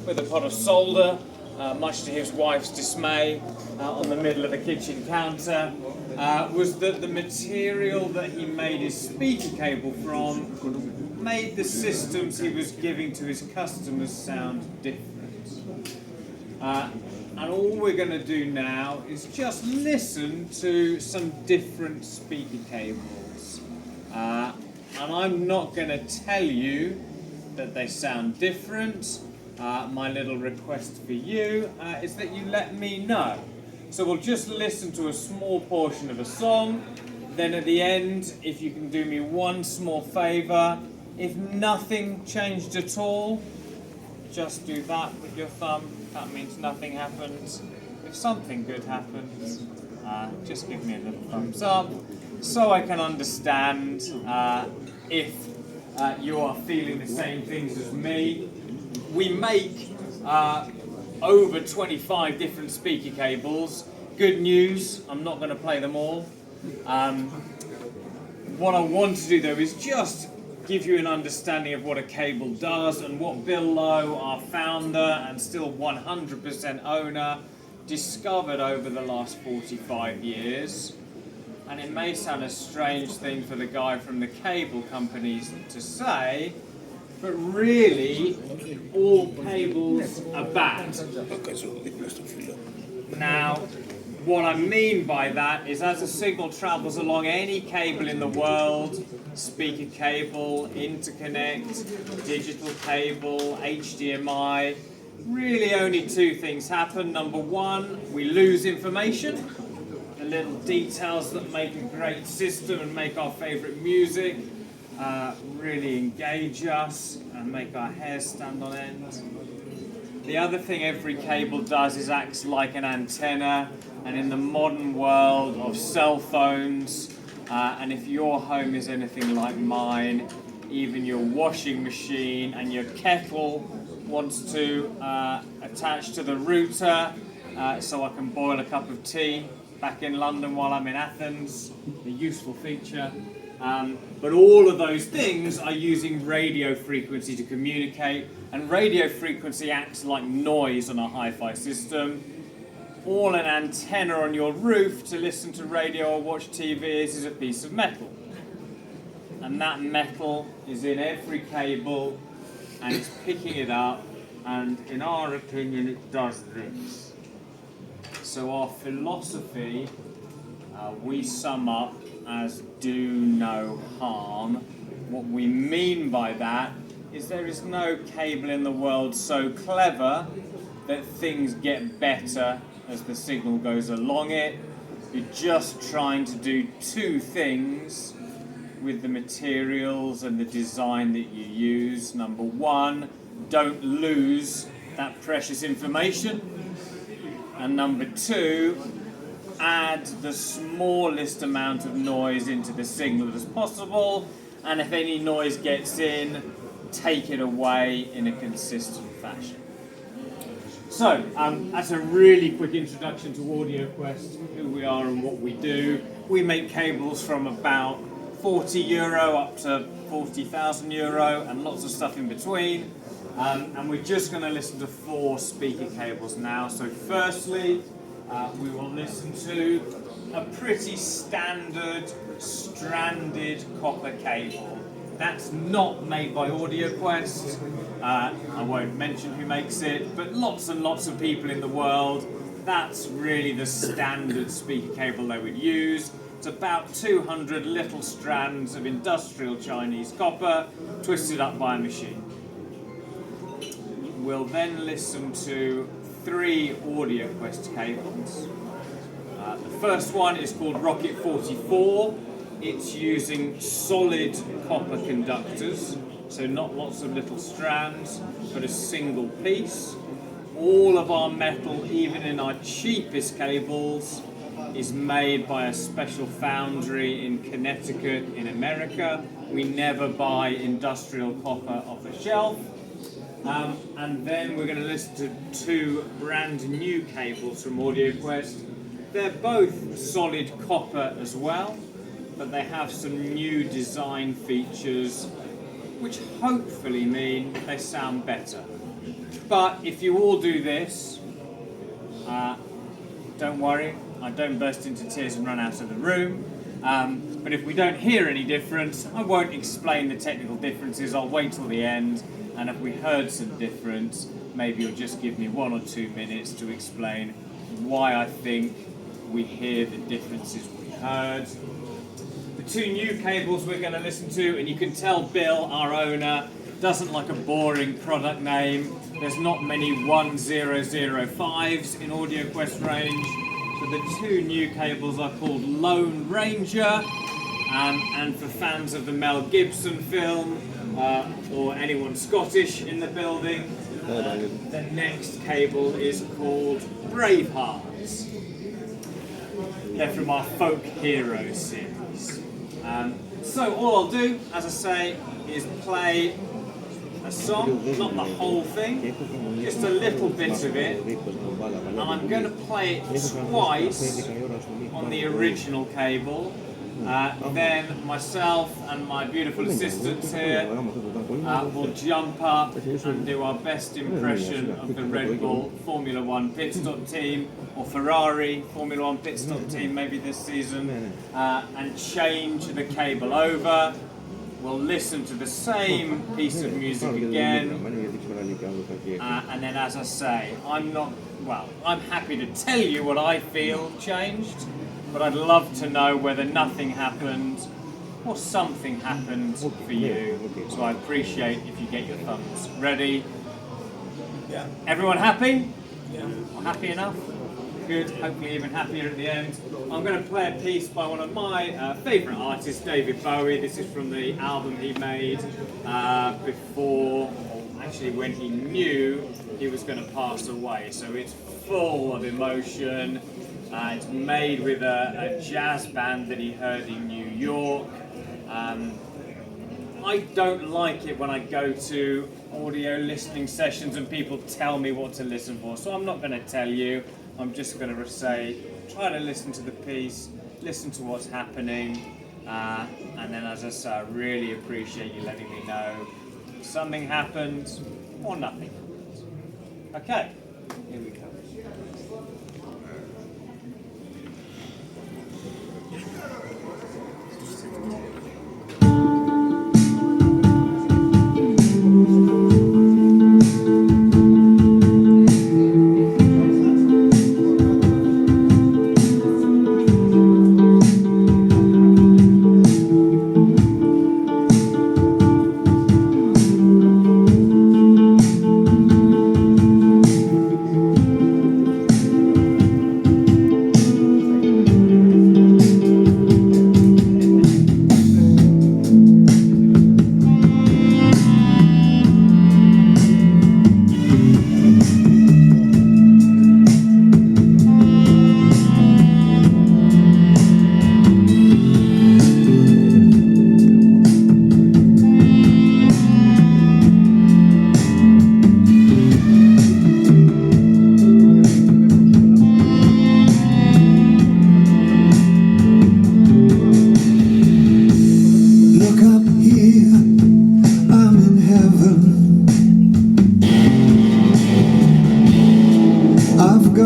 with a pot of solder, much to his wife's dismay, on the middle of the kitchen counter, was that the material that he made his speaker cable from made the systems he was giving to his customers sound different. And all we're going to do now is just listen to some different speaker cables. And I'm not going to tell you that they sound different. My little request for you is that you let me know. So we'll just listen to a small portion of a song. Then at the end, if you can do me one small favour, if nothing changed at all, just do that with your thumb. That means nothing happens. If something good happens, just give me a little thumbs up so I can understand if you are feeling the same things as me. We make over 25 different speaker cables. Good news, I'm not going to play them all. What I want to do though is just give you an understanding of what a cable does and what Bill Lowe, our founder and still 100% owner, discovered over the last 45 years. And it may sound a strange thing for the guy from the cable companies to say, but really, all cables are bad. Now, what I mean by that is as a signal travels along any cable in the world, speaker cable, interconnect, digital cable, HDMI, really only two things happen. Number one, we lose information, the little details that make a great system and make our favourite music, really engage us and make our hair stand on end. The other thing every cable does is acts like an antenna, and in the modern world of cell phones, and if your home is anything like mine, even your washing machine and your kettle wants to attach to the router so I can boil a cup of tea back in London while I'm in Athens, a useful feature. But all of those things are using radio frequency to communicate, and radio frequency acts like noise on a hi-fi system. All an antenna on your roof to listen to radio or watch TV is a piece of metal. And that metal is in every cable, and it's picking it up, and in our opinion it does this. So our philosophy, we sum up as do no harm. What we mean by that is there is no cable in the world so clever that things get better as the signal goes along it. You're just trying to do two things with the materials and the design that you use. Number one, don't lose that precious information. And number two, add the smallest amount of noise into the signal as possible, and if any noise gets in, take it away in a consistent fashion. So, that's a really quick introduction to AudioQuest, who we are and what we do. We make cables from about €40 up to €40,000 and lots of stuff in between. And we're just going to listen to 4 speaker cables now. So firstly, we will listen to a pretty standard stranded copper cable. That's not made by AudioQuest. I won't mention who makes it, but lots and lots of people in the world, that's really the standard speaker cable they would use. It's about 200 little strands of industrial Chinese copper twisted up by a machine. We'll then listen to 3 AudioQuest cables. The first one is called Rocket 44. It's using solid copper conductors, so not lots of little strands, but a single piece. All of our metal, even in our cheapest cables, is made by a special foundry in Connecticut in America. We never buy industrial copper off the shelf. And then we're going to listen to 2 brand new cables from AudioQuest. They're both solid copper as well, but they have some new design features which hopefully mean they sound better. But if you all do this, don't worry, I don't burst into tears and run out of the room. But if we don't hear any difference, I won't explain the technical differences. I'll wait till the end, and if we heard some difference, maybe you'll just give me 1 or 2 minutes to explain why I think we hear the differences we heard. The 2 new cables we're going to listen to, and you can tell Bill, our owner, doesn't like a boring product name. There's not many 1005s in AudioQuest range. So the 2 new cables are called Lone Ranger, and for fans of the Mel Gibson film, or anyone Scottish in the building, the next cable is called Bravehearts. They're from our Folk Heroes series. So all I'll do, as I say, is play a song, not the whole thing, just a little bit of it, and I'm going to play it twice on the original cable. Then myself and my beautiful assistants here will jump up and do our best impression of the Red Bull Formula 1 pit stop team, or Ferrari Formula 1 pit stop team maybe this season, and change the cable over. We'll listen to the same piece of music again, and then, as I say, I'm happy to tell you what I feel changed, but I'd love to know whether nothing happened or something happened for you. So I appreciate if you get your thumbs ready. Yeah. Everyone happy? Yeah. Happy enough? Good, hopefully even happier at the end. I'm going to play a piece by one of my favourite artists, David Bowie. This is from the album he made before, or actually when he knew he was going to pass away. So it's full of emotion. It's made with a jazz band that he heard in New York. I don't like it when I go to audio listening sessions and people tell me what to listen for, so I'm not going to tell you. I'm just going to say, try to listen to the piece, listen to what's happening, and then, as I say, I really appreciate you letting me know if something happened or nothing happened. Okay, here we go.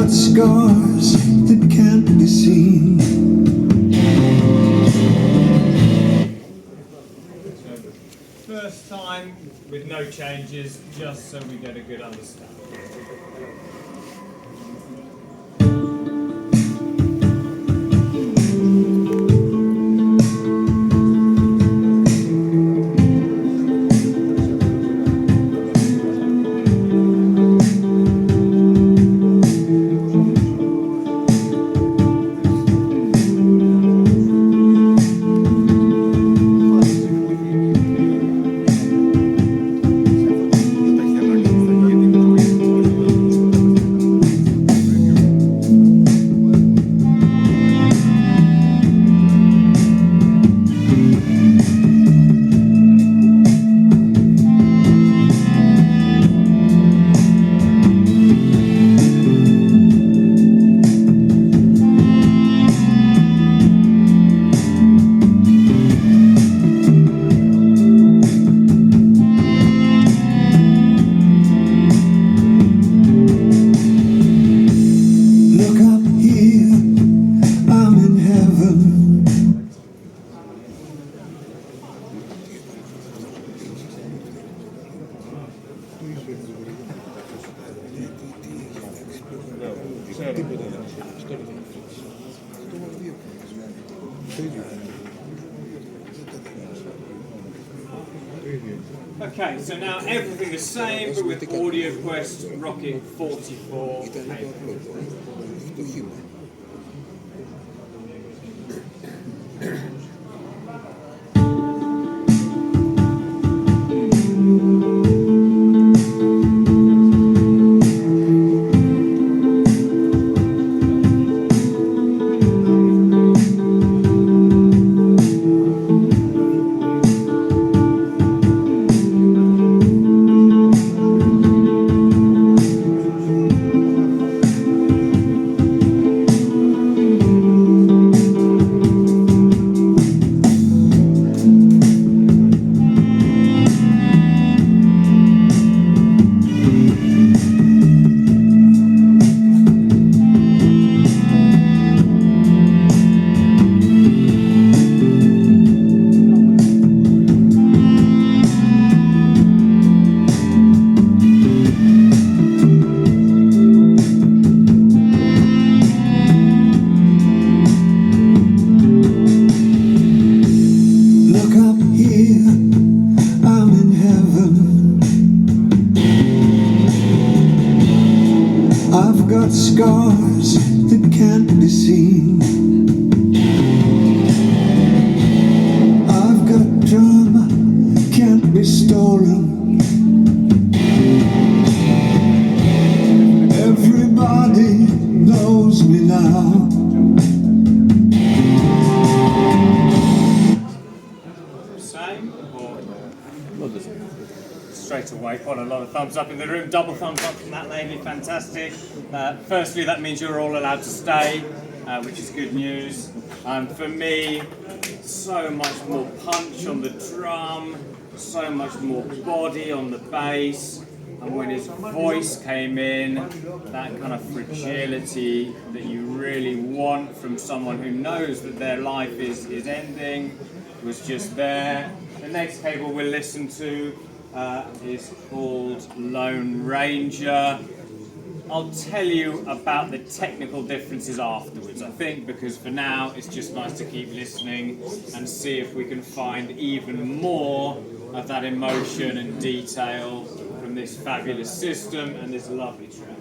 Scars that can't be seen. First time with no changes, just so we get a good understanding. Okay, so now everything the same, but with AudioQuest Rocket 44 cable. Look up here, I'm in heaven. I've got scars that can't be seen. I've got drama, can't be stolen. Everybody knows me now. Same or straight away? Quite a lot of thumbs up in the room. Double thumbs up from that lady. Fantastic. Firstly, that means you're all allowed to stay, which is good news. For me, so much more punch on the drum, so much more body on the bass. And when his voice came in, that kind of fragility that you really want from someone who knows that their life is ending was just there. The next cable we'll listen to is called Lone Ranger. I'll tell you about the technical differences afterwards, I think, because for now it's just nice to keep listening and see if we can find even more of that emotion and detail from this fabulous system and this lovely track.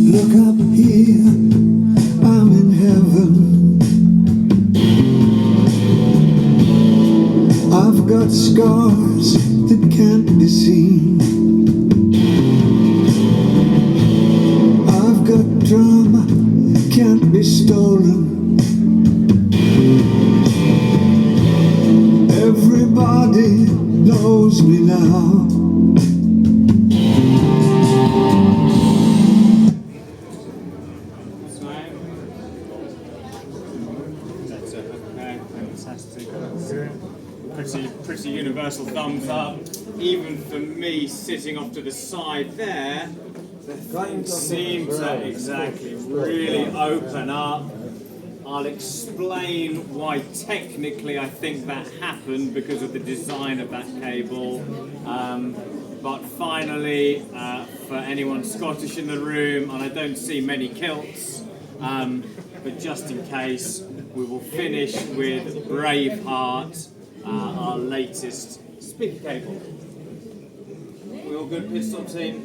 Look up here, I'm in heaven. I've got scars that can't be seen. I've got drama, can't be stolen. Everybody knows me now. That's it. Okay, fantastic. Pretty universal thumbs up. Even for me, sitting off to the side there, the thing seemed to exactly really open up. I'll explain why technically I think that happened because of the design of that cable. But finally, for anyone Scottish in the room, and I don't see many kilts, but just in case, we will finish with Braveheart, our latest speaker cable. We all good, pistol team?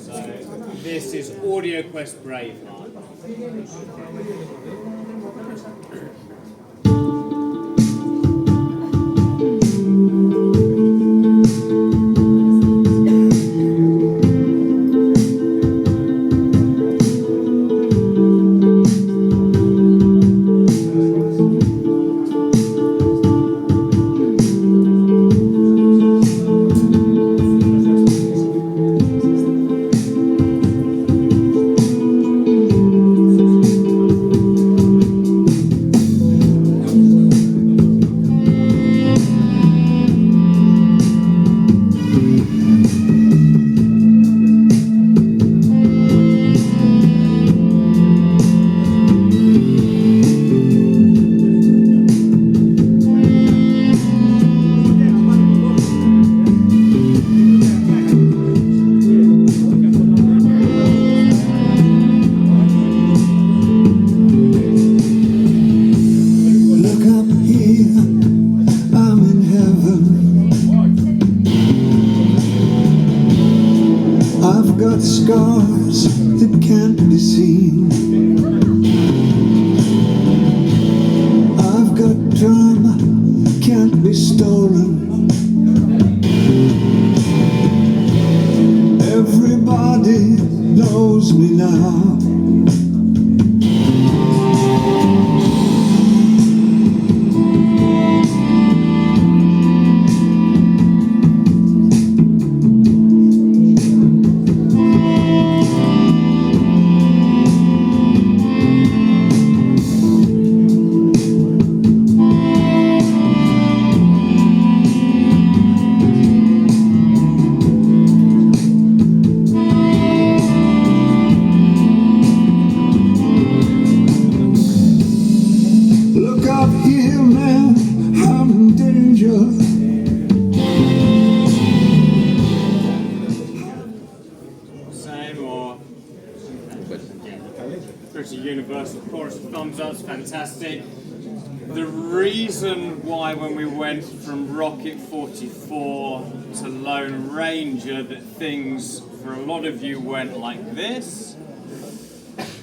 So this is AudioQuest Braveheart. I've got scars that can't be seen. I've got drama, can't be stolen. Everybody knows me now. Look up here, man, I'm in danger. Same or pretty universal chorus of thumbs up's fantastic. The reason why when we went from Rocket 44 to Lone Ranger that things for a lot of you went like this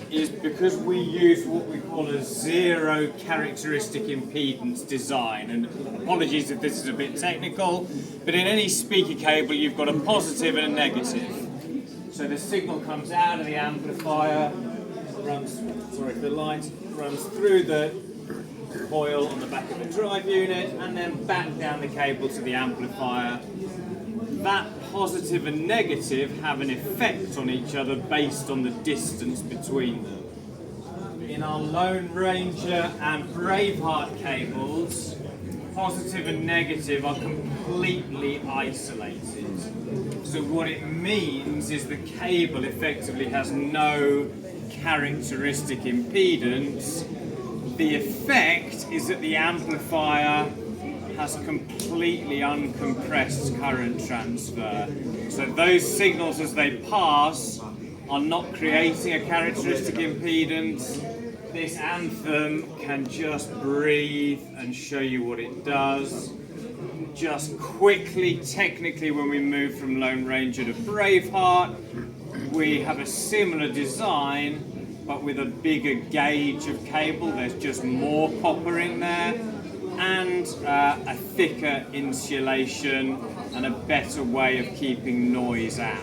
is because we use what we call a zero characteristic impedance design. And apologies if this is a bit technical, but in any speaker cable you've got a positive and a negative. So the signal comes out of the amplifier, runs through the coil on the back of the drive unit and then back down the cable to the amplifier. That positive and negative have an effect on each other based on the distance between them. In our Lone Ranger and Braveheart cables, positive and negative are completely isolated. So what it means is the cable effectively has no characteristic impedance. The effect is that the amplifier has completely uncompressed current transfer. So those signals as they pass are not creating a characteristic impedance. This anthem can just breathe and show you what it does. Just quickly, technically, when we move from Lone Ranger to Braveheart, we have a similar design, but with a bigger gauge of cable. There's just more copper in there, and a thicker insulation and a better way of keeping noise out.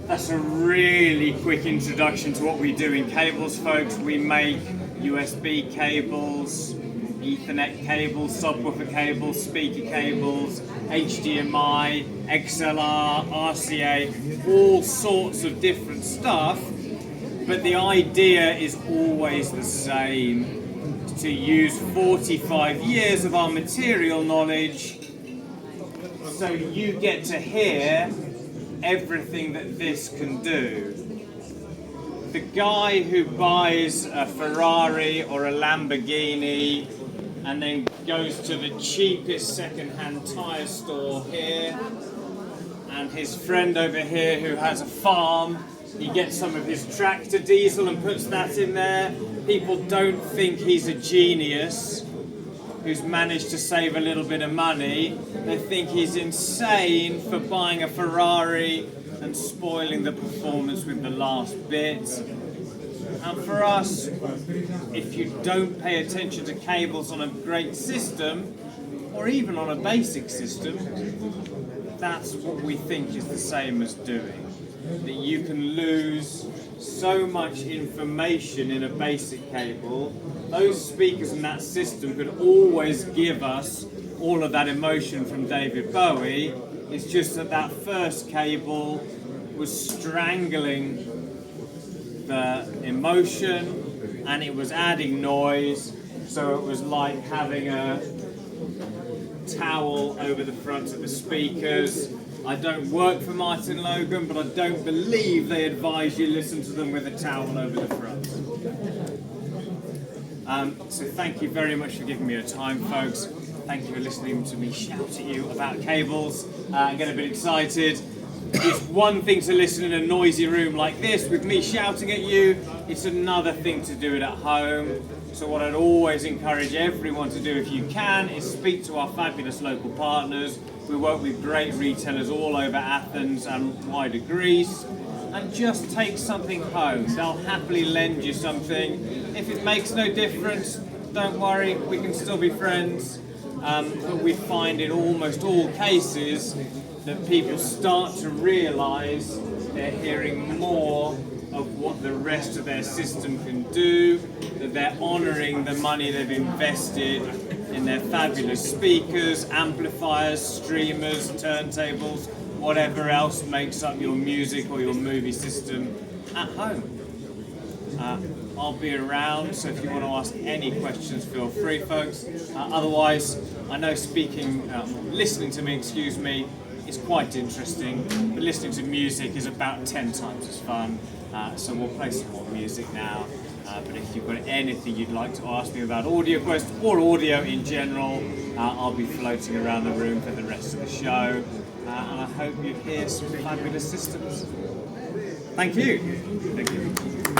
That's a really quick introduction to what we do in cables, folks. We make USB cables, Ethernet cables, subwoofer cables, speaker cables, HDMI, XLR, RCA, all sorts of different stuff, but the idea is always the same. To use 45 years of our material knowledge so you get to hear everything that this can do. The guy who buys a Ferrari or a Lamborghini and then goes to the cheapest second-hand tyre store here, and his friend over here who has a farm, he gets some of his tractor diesel and puts that in there. People don't think he's a genius, who's managed to save a little bit of money, they think he's insane for buying a Ferrari and spoiling the performance with the last bit. And for us, if you don't pay attention to cables on a great system, or even on a basic system, that's what we think is the same as doing. That you can lose so much information in a basic cable. Those speakers in that system could always give us all of that emotion from David Bowie. It's just that that first cable was strangling the emotion and it was adding noise, so it was like having a towel over the front of the speakers. I don't work for Martin Logan, but I don't believe they advise you listen to them with a towel over the front. So thank you very much for giving me your time, folks. Thank you for listening to me shout at you about cables and get a bit excited. It's one thing to listen in a noisy room like this with me shouting at you. It's another thing to do it at home. So what I'd always encourage everyone to do if you can is speak to our fabulous local partners. We work with great retailers all over Athens and wider Greece. And just take something home. They'll happily lend you something. If it makes no difference, don't worry, we can still be friends. But we find in almost all cases that people start to realise they're hearing more of what the rest of their system can do, that they're honouring the money they've invested in their fabulous speakers, amplifiers, streamers, turntables, whatever else makes up your music or your movie system at home. I'll be around, so if you want to ask any questions, feel free, folks. Otherwise, I know listening to me, is quite interesting, but listening to music is about 10 times as fun. So we'll play some more music now. But if you've got anything you'd like to ask me about AudioQuest or audio in general, I'll be floating around the room for the rest of the show. And I hope you hear some fabulous systems. Thank you. Thank you.